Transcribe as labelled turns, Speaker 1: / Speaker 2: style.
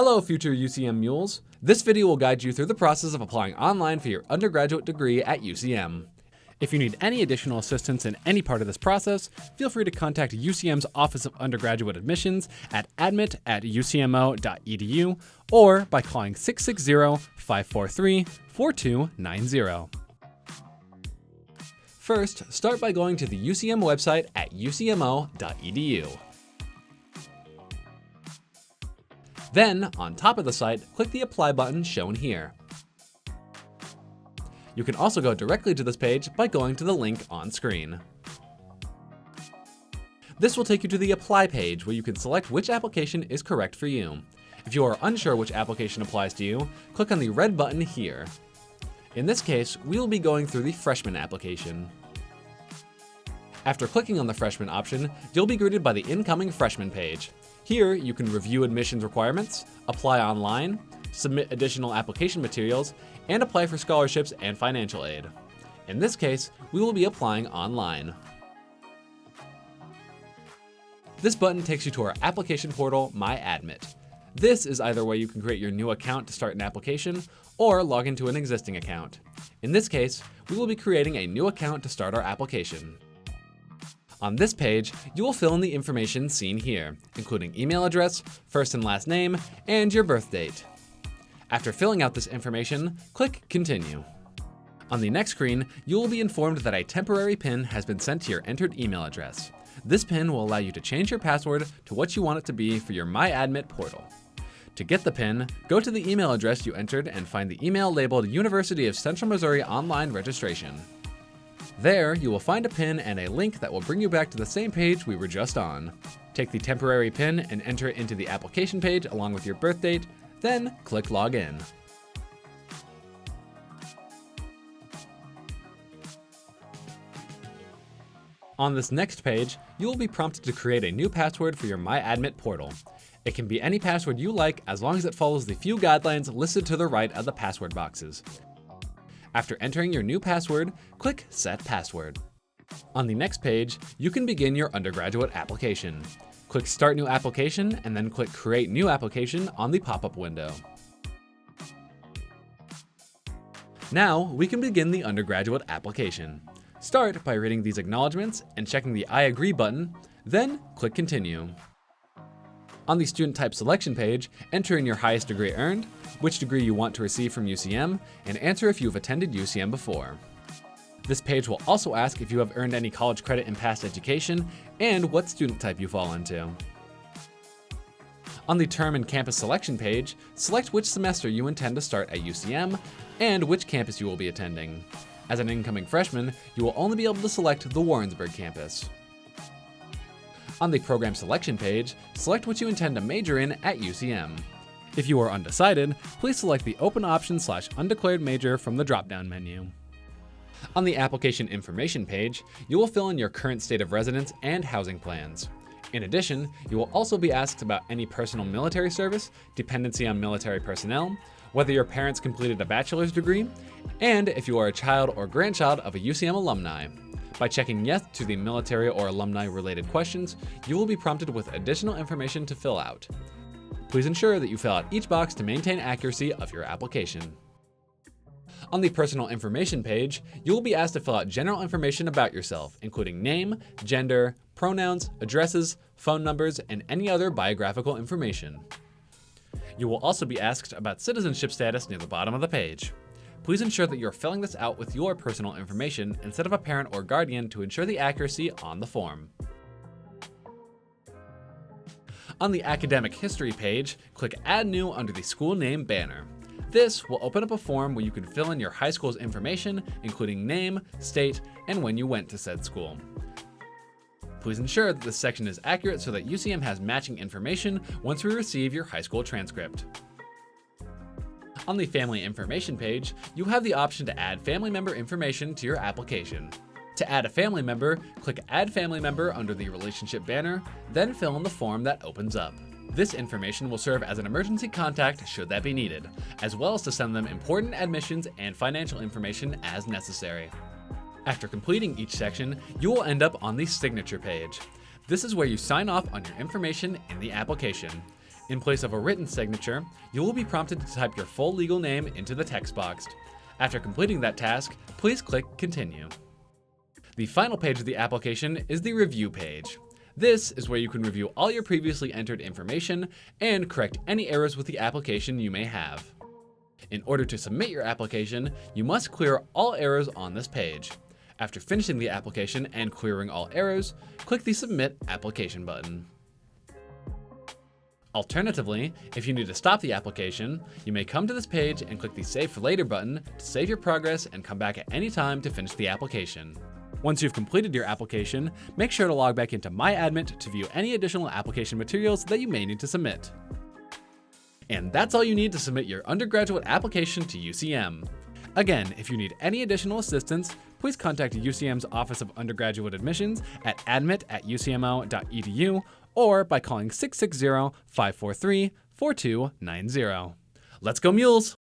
Speaker 1: Hello, future UCM mules. This video will guide you through the process of applying online for your undergraduate degree at UCM. If you need any additional assistance in any part of this process, feel free to contact UCM's Office of Undergraduate Admissions at admit@ucmo.edu or by calling 660-543-4290. First, start by going to the UCM website at ucmo.edu. Then, on top of the site, click the Apply button shown here. You can also go directly to this page by going to the link on screen. This will take you to the Apply page where you can select which application is correct for you. If you are unsure which application applies to you, click on the red button here. In this case, we will be going through the freshman application. After clicking on the freshman option, you'll be greeted by the incoming freshman page. Here, you can review admissions requirements, apply online, submit additional application materials, and apply for scholarships and financial aid. In this case, we will be applying online. This button takes you to our application portal, MyAdmit. This is either where you can create your new account to start an application or log into an existing account. In this case, we will be creating a new account to start our application. On this page, you will fill in the information seen here, including email address, first and last name, and your birth date. After filling out this information, click Continue. On the next screen, you will be informed that a temporary PIN has been sent to your entered email address. This PIN will allow you to change your password to what you want it to be for your MyAdmit portal. To get the PIN, go to the email address you entered and find the email labeled University of Central Missouri Online Registration. There, you will find a PIN and a link that will bring you back to the same page we were just on. Take the temporary PIN and enter it into the application page along with your birth date, then click Login. On this next page, you will be prompted to create a new password for your MyAdmit portal. It can be any password you like as long as it follows the few guidelines listed to the right of the password boxes. After entering your new password, click Set Password. On the next page, you can begin your undergraduate application. Click Start New Application and then click Create New Application on the pop-up window. Now, we can begin the undergraduate application. Start by reading these acknowledgments and checking the I agree button, then click Continue. On the student type selection page, enter in your highest degree earned, which degree you want to receive from UCM, and answer if you've attended UCM before. This page will also ask if you have earned any college credit in past education and what student type you fall into. On the term and campus selection page, select which semester you intend to start at UCM and which campus you will be attending. As an incoming freshman, you will only be able to select the Warrensburg campus. On the program selection page, select what you intend to major in at UCM. If you are undecided, please select the open option / undeclared major from the drop-down menu. On the application information page, you will fill in your current state of residence and housing plans. In addition, you will also be asked about any personal military service, dependency on military personnel, whether your parents completed a bachelor's degree, and if you are a child or grandchild of a UCM alumni. By checking yes to the military or alumni related questions, you will be prompted with additional information to fill out. Please ensure that you fill out each box to maintain accuracy of your application. On the personal information page, you will be asked to fill out general information about yourself, including name, gender, pronouns, addresses, phone numbers, and any other biographical information. You will also be asked about citizenship status near the bottom of the page. Please ensure that you're filling this out with your personal information instead of a parent or guardian to ensure the accuracy on the form. On the academic history page, click Add New under the school name banner. This will open up a form where you can fill in your high school's information, including name, state, and when you went to said school. Please ensure that this section is accurate so that UCM has matching information once we receive your high school transcript. On the family information page, you have the option to add family member information to your application. To add a family member, click Add Family Member under the relationship banner, then fill in the form that opens up. This information will serve as an emergency contact should that be needed, as well as to send them important admissions and financial information as necessary. After completing each section, you will end up on the signature page. This is where you sign off on your information in the application. In place of a written signature, you will be prompted to type your full legal name into the text box. After completing that task, please click Continue. The final page of the application is the review page. This is where you can review all your previously entered information and correct any errors with the application you may have. In order to submit your application, you must clear all errors on this page. After finishing the application and clearing all errors, click the Submit Application button. Alternatively, if you need to stop the application, you may come to this page and click the Save for Later button to save your progress and come back at any time to finish the application. Once you've completed your application, make sure to log back into MyAdmit to view any additional application materials that you may need to submit. And that's all you need to submit your undergraduate application to UCM. Again, if you need any additional assistance, please contact UCM's Office of Undergraduate Admissions at admit@ucmo.edu or by calling 660-543-4290. Let's go Mules!